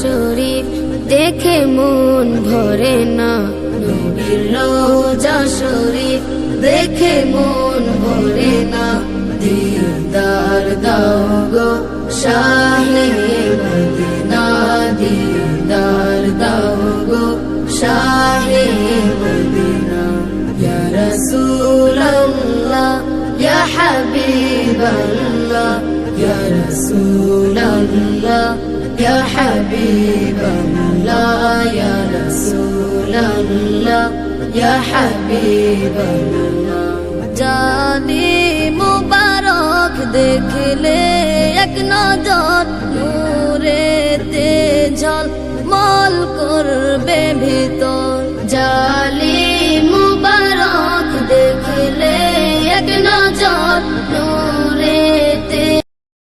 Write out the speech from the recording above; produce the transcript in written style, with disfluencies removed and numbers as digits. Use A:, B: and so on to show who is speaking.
A: শরীফ দেখে মন ভরে না, নবীর রওজা শরীফ দেখে মন ভরে না। দিদার দাও গো শাহে মদিনা, দিদার দাও গো শাহে মদিনা। ইয়া রাসূলাল্লাহ ইয়া হাবিবাল্লাহ, ইয়া রাসূলাল্লাহ ইয়া হাবিবাল্লাহ, ইয়া রাসূলাল্লাহ ইয়া হাবিবাল্লাহ। জানি মুবারক দেখলে এক নজর, নূরেতে ঝলমল করবে ভিতর।